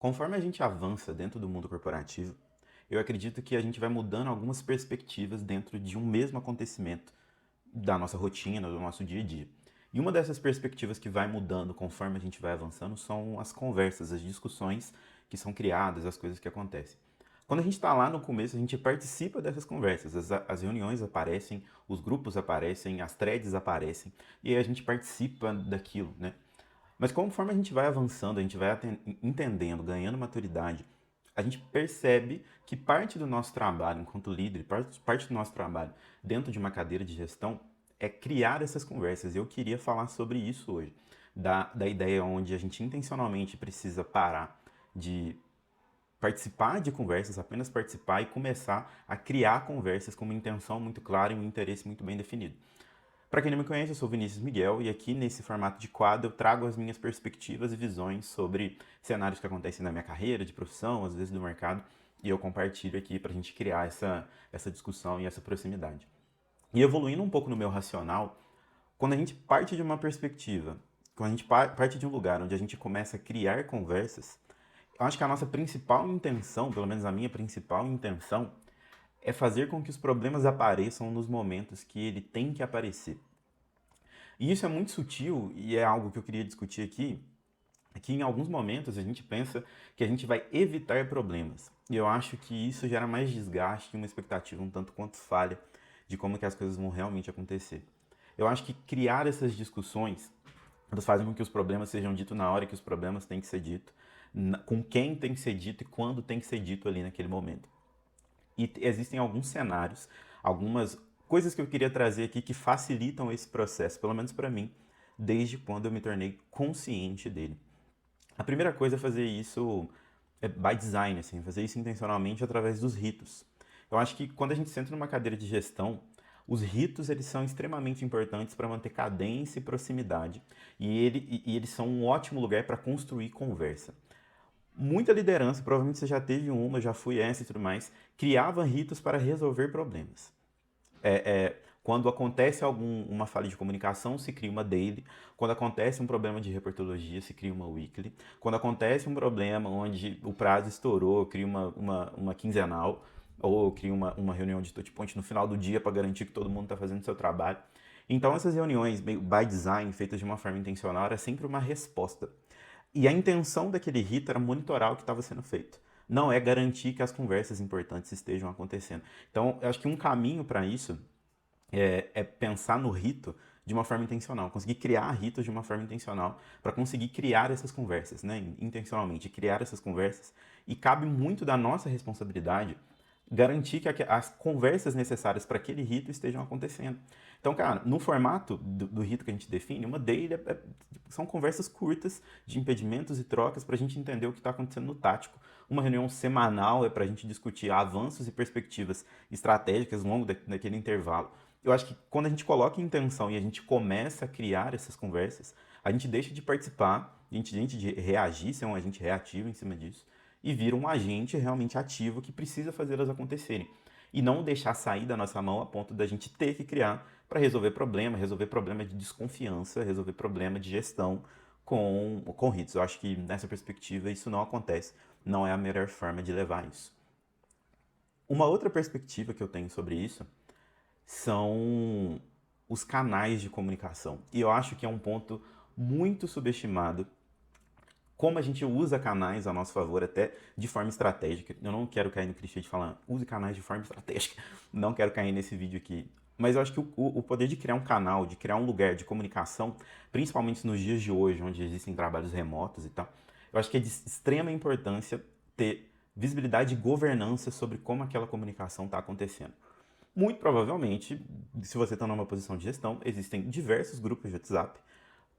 Conforme a gente avança dentro do mundo corporativo, eu acredito que a gente vai mudando algumas perspectivas dentro de um mesmo acontecimento da nossa rotina, do nosso dia a dia. E uma dessas perspectivas que vai mudando conforme a gente vai avançando são as conversas, as discussões que são criadas, as coisas que acontecem. Quando a gente está lá no começo, a gente participa dessas conversas, as reuniões aparecem, os grupos aparecem, as threads aparecem, e aí a gente participa daquilo, né? Mas conforme a gente vai avançando, a gente vai entendendo, ganhando maturidade, a gente percebe que parte do nosso trabalho enquanto líder, parte do nosso trabalho dentro de uma cadeira de gestão é criar essas conversas. Eu queria falar sobre isso hoje, da ideia onde a gente intencionalmente precisa parar de participar de conversas, apenas participar e começar a criar conversas com uma intenção muito clara e um interesse muito bem definido. Para quem não me conhece, eu sou Vinícius Miguel e aqui nesse formato de quadro eu trago as minhas perspectivas e visões sobre cenários que acontecem na minha carreira, de profissão, às vezes do mercado, e eu compartilho aqui para a gente criar essa discussão e essa proximidade. E evoluindo um pouco no meu racional, quando a gente parte de uma perspectiva, quando a gente parte de um lugar onde a gente começa a criar conversas, eu acho que a nossa principal intenção, pelo menos a minha principal intenção, é fazer com que os problemas apareçam nos momentos que ele tem que aparecer. E isso é muito sutil e é algo que eu queria discutir aqui, que em alguns momentos a gente pensa que a gente vai evitar problemas. E eu acho que isso gera mais desgaste e uma expectativa um tanto quanto falha de como que as coisas vão realmente acontecer. Eu acho que criar essas discussões, elas fazem com que os problemas sejam ditos na hora que os problemas têm que ser ditos, com quem tem que ser dito e quando tem que ser dito ali naquele momento. E existem alguns cenários, algumas coisas que eu queria trazer aqui que facilitam esse processo, pelo menos para mim, desde quando eu me tornei consciente dele. A primeira coisa é fazer isso by design, assim, fazer isso intencionalmente através dos ritos. Eu acho que quando a gente senta numa cadeira de gestão, os ritos eles são extremamente importantes para manter cadência e proximidade, e eles são um ótimo lugar para construir conversa. Muita liderança, provavelmente você já teve uma, já fui essa e tudo mais, criava ritos para resolver problemas. Quando acontece uma falha de comunicação, se cria uma daily. Quando acontece um problema de reportologia, se cria uma weekly. Quando acontece um problema onde o prazo estourou, cria uma quinzenal. Ou cria uma reunião de touchpoint no final do dia para garantir que todo mundo está fazendo o seu trabalho. Então, essas reuniões, meio by design, feitas de uma forma intencional, era sempre uma resposta. E a intenção daquele rito era monitorar o que estava sendo feito. Não é garantir que as conversas importantes estejam acontecendo. Então, eu acho que um caminho para isso é pensar no rito de uma forma intencional, conseguir criar ritos de uma forma intencional para conseguir criar essas conversas, né? Intencionalmente, criar essas conversas. E cabe muito da nossa responsabilidade garantir que as conversas necessárias para aquele rito estejam acontecendo. Então, cara, no formato do rito que a gente define, uma daily são conversas curtas de impedimentos e trocas para a gente entender o que está acontecendo no tático. Uma reunião semanal é para a gente discutir avanços e perspectivas estratégicas ao longo daquele intervalo. Eu acho que quando a gente coloca intenção e a gente começa a criar essas conversas, a gente deixa de participar, a gente deixa de reagir, ser um agente reativo em cima disso, e vira um agente realmente ativo que precisa fazer elas acontecerem. E não deixar sair da nossa mão a ponto da gente ter que criar para resolver problema de desconfiança, resolver problema de gestão com ritos. Eu acho que nessa perspectiva isso não acontece, não é a melhor forma de levar isso. Uma outra perspectiva que eu tenho sobre isso são os canais de comunicação. E eu acho que é um ponto muito subestimado como a gente usa canais a nosso favor até de forma estratégica. Eu não quero cair no clichê de falar use canais de forma estratégica, não quero cair nesse vídeo aqui. Mas eu acho que o poder de criar um canal, de criar um lugar de comunicação, principalmente nos dias de hoje, onde existem trabalhos remotos e tal, eu acho que é de extrema importância ter visibilidade e governança sobre como aquela comunicação está acontecendo. Muito provavelmente, se você está numa posição de gestão, existem diversos grupos de WhatsApp,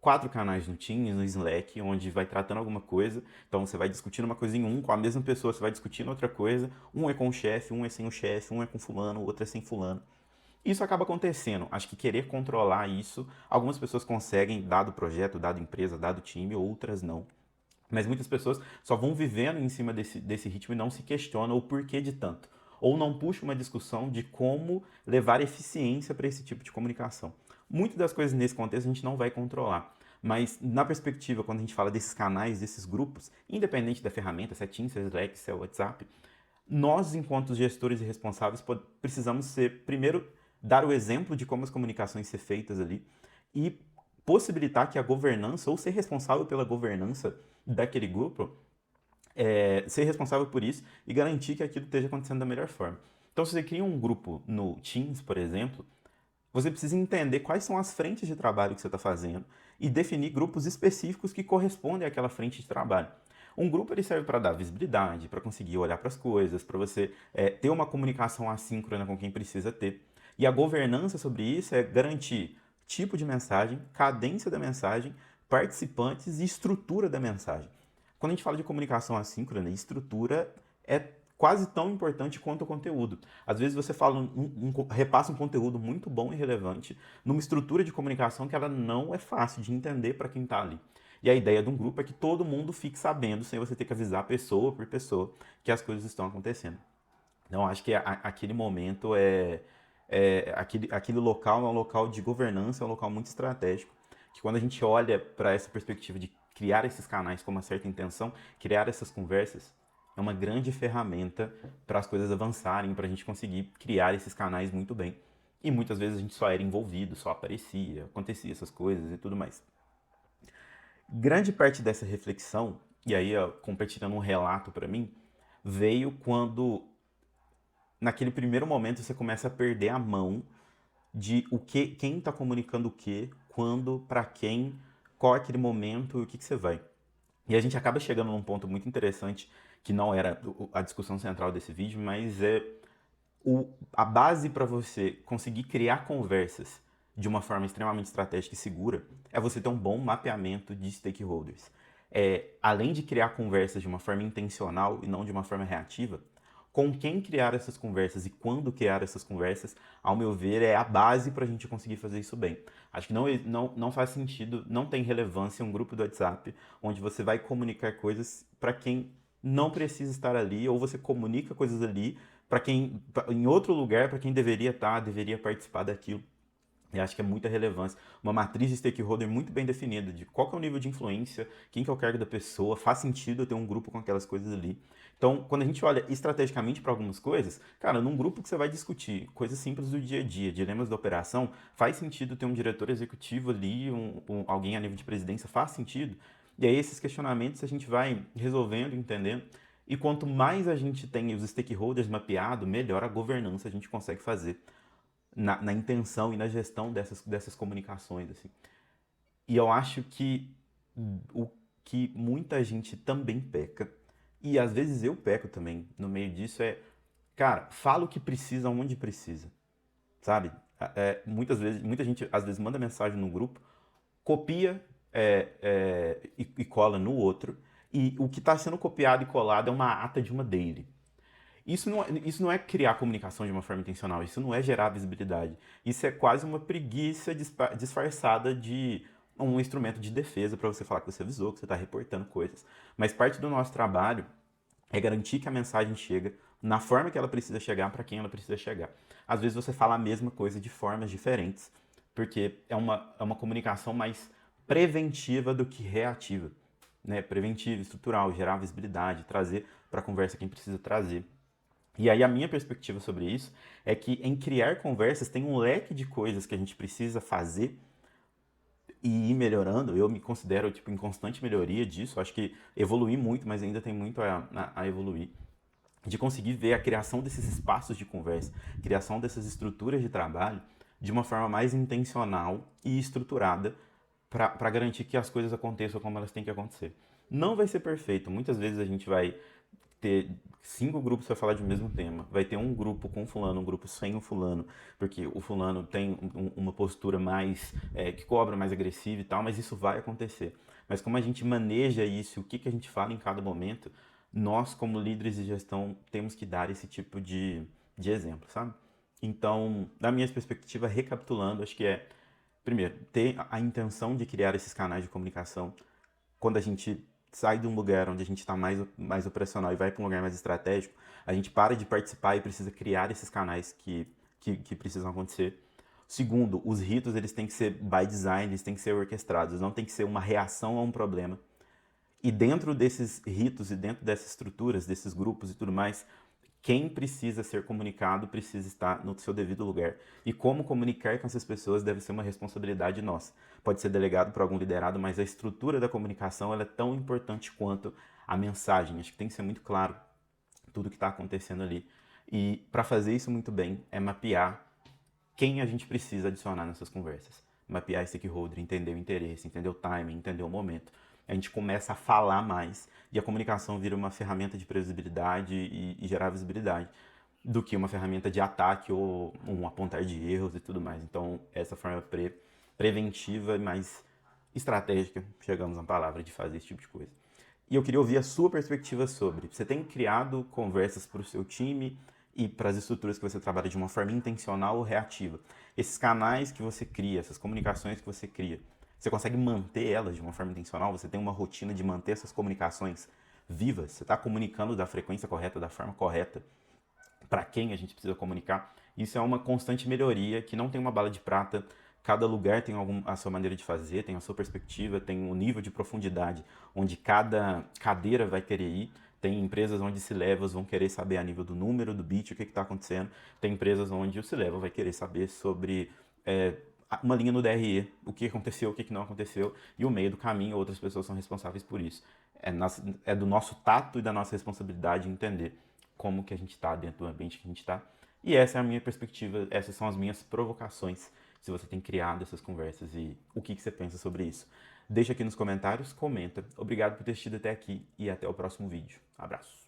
4 canais no Teams, no Slack, onde vai tratando alguma coisa. Então você vai discutindo uma coisa em um, com a mesma pessoa você vai discutindo outra coisa. Um é com o chefe, um é sem o chefe, um é com fulano, o outro é sem fulano. Isso acaba acontecendo. Acho que querer controlar isso, algumas pessoas conseguem, dado o projeto, dado a empresa, dado o time, outras não. Mas muitas pessoas só vão vivendo em cima desse ritmo e não se questionam o porquê de tanto. Ou não puxam uma discussão de como levar eficiência para esse tipo de comunicação. Muitas das coisas nesse contexto a gente não vai controlar. Mas na perspectiva, quando a gente fala desses canais, desses grupos, independente da ferramenta, se é Teams, se é Slack, se é WhatsApp, nós, enquanto gestores e responsáveis, precisamos ser, primeiro, dar o exemplo de como as comunicações ser feitas ali e possibilitar que a governança, ou ser responsável pela governança daquele grupo, ser responsável por isso e garantir que aquilo esteja acontecendo da melhor forma. Então, se você cria um grupo no Teams, por exemplo, você precisa entender quais são as frentes de trabalho que você está fazendo e definir grupos específicos que correspondem àquela frente de trabalho. Um grupo ele serve para dar visibilidade, para conseguir olhar para as coisas, para você ter uma comunicação assíncrona com quem precisa ter. E a governança sobre isso é garantir tipo de mensagem, cadência da mensagem, participantes e estrutura da mensagem. Quando a gente fala de comunicação assíncrona, estrutura é quase tão importante quanto o conteúdo. Às vezes você fala repassa um conteúdo muito bom e relevante numa estrutura de comunicação que ela não é fácil de entender para quem está ali. E a ideia de um grupo é que todo mundo fique sabendo, sem você ter que avisar pessoa por pessoa, que as coisas estão acontecendo. Então, acho que aquele momento aquele local é um local de governança, é um local muito estratégico, que quando a gente olha para essa perspectiva de criar esses canais com uma certa intenção, criar essas conversas, é uma grande ferramenta para as coisas avançarem, para a gente conseguir criar esses canais muito bem. E muitas vezes a gente só era envolvido, só aparecia, acontecia essas coisas e tudo mais. Grande parte dessa reflexão, e aí ó, compartilhando um relato para mim, veio quando naquele primeiro momento você começa a perder a mão de quem está comunicando o que, quando, para quem, qual é aquele momento e o que você vai. E a gente acaba chegando num ponto muito interessante, que não era a discussão central desse vídeo, mas é a base para você conseguir criar conversas de uma forma extremamente estratégica e segura é você ter um bom mapeamento de stakeholders. Além de criar conversas de uma forma intencional e não de uma forma reativa, com quem criar essas conversas e quando criar essas conversas, ao meu ver, é a base para a gente conseguir fazer isso bem. Acho que não faz sentido, não tem relevância um grupo do WhatsApp onde você vai comunicar coisas para quem não precisa estar ali, ou você comunica coisas ali para quem em outro lugar, para quem deveria estar, deveria participar daquilo. E acho que é muita relevância. Uma matriz de stakeholder muito bem definida de qual que é o nível de influência, quem que é o cargo da pessoa, faz sentido eu ter um grupo com aquelas coisas ali. Então, quando a gente olha estrategicamente para algumas coisas, cara, num grupo que você vai discutir coisas simples do dia a dia, dilemas da operação, faz sentido ter um diretor executivo ali, alguém a nível de presidência, faz sentido. E aí esses questionamentos a gente vai resolvendo, entendendo. E quanto mais a gente tem os stakeholders mapeados, melhor a governança a gente consegue fazer na intenção e na gestão dessas comunicações, assim. E eu acho que o que muita gente também peca, e às vezes eu peco também no meio disso, cara, fala o que precisa onde precisa, sabe? Muitas vezes, muita gente às vezes manda mensagem no grupo, copia e cola no outro, e o que está sendo copiado e colado é uma ata de uma daily. Isso não é criar comunicação de uma forma intencional, isso não é gerar visibilidade. Isso é quase uma preguiça disfarçada de um instrumento de defesa para você falar que você avisou, que você está reportando coisas. Mas parte do nosso trabalho é garantir que a mensagem chega na forma que ela precisa chegar para quem ela precisa chegar. Às vezes você fala a mesma coisa de formas diferentes, porque é uma comunicação mais preventiva do que reativa. Né? Preventiva, estrutural, gerar visibilidade, trazer para a conversa quem precisa trazer. E aí a minha perspectiva sobre isso é que em criar conversas tem um leque de coisas que a gente precisa fazer e ir melhorando. Eu me considero tipo em constante melhoria disso. Acho que evolui muito, mas ainda tem muito a evoluir. De conseguir ver a criação desses espaços de conversa, criação dessas estruturas de trabalho de uma forma mais intencional e estruturada para garantir que as coisas aconteçam como elas têm que acontecer. Não vai ser perfeito. Muitas vezes a gente vai ter 5 grupos para falar de mesmo tema. Vai ter um grupo com fulano, um grupo sem o fulano, porque o fulano tem uma postura mais que cobra, mais agressiva e tal, mas isso vai acontecer. Mas como a gente maneja isso, o que a gente fala em cada momento, nós como líderes de gestão temos que dar esse tipo de exemplo, sabe? Então, na minha perspectiva, recapitulando, acho que primeiro, ter a intenção de criar esses canais de comunicação quando a gente sai de um lugar onde a gente está mais operacional e vai para um lugar mais estratégico, a gente para de participar e precisa criar esses canais que precisam acontecer. Segundo, os ritos eles têm que ser by design, eles têm que ser orquestrados, não tem que ser uma reação a um problema. E dentro desses ritos e dentro dessas estruturas, desses grupos e tudo mais, quem precisa ser comunicado precisa estar no seu devido lugar. E como comunicar com essas pessoas deve ser uma responsabilidade nossa. Pode ser delegado por algum liderado, mas a estrutura da comunicação ela é tão importante quanto a mensagem. Acho que tem que ser muito claro tudo que está acontecendo ali. E para fazer isso muito bem, é mapear quem a gente precisa adicionar nessas conversas. Mapear stakeholder, entender o interesse, entender o timing, entender o momento. A gente começa a falar mais e a comunicação vira uma ferramenta de previsibilidade e gerar visibilidade do que uma ferramenta de ataque ou um apontar de erros e tudo mais. Então, essa forma preventiva e mais estratégica, chegamos na palavra, de fazer esse tipo de coisa. E eu queria ouvir a sua perspectiva sobre. Você tem criado conversas para o seu time e para as estruturas que você trabalha de uma forma intencional ou reativa? Esses canais que você cria, essas comunicações que você cria, você consegue manter elas de uma forma intencional? Você tem uma rotina de manter essas comunicações vivas? Você está comunicando da frequência correta, da forma correta? Para quem a gente precisa comunicar? Isso é uma constante melhoria que não tem uma bala de prata. Cada lugar tem a sua maneira de fazer, tem a sua perspectiva, tem um nível de profundidade onde cada cadeira vai querer ir. Tem empresas onde C-levels vão querer saber a nível do número, do bit, o que está acontecendo. Tem empresas onde o C-level vai querer saber sobre uma linha no DRE, o que aconteceu, o que não aconteceu, e o meio do caminho, outras pessoas são responsáveis por isso. É do nosso tato e da nossa responsabilidade entender como que a gente está dentro do ambiente que a gente está. E essa é a minha perspectiva, essas são as minhas provocações, se você tem criado essas conversas e o que você pensa sobre isso. Deixa aqui nos comentários, comenta. Obrigado por ter assistido até aqui e até o próximo vídeo. Abraço.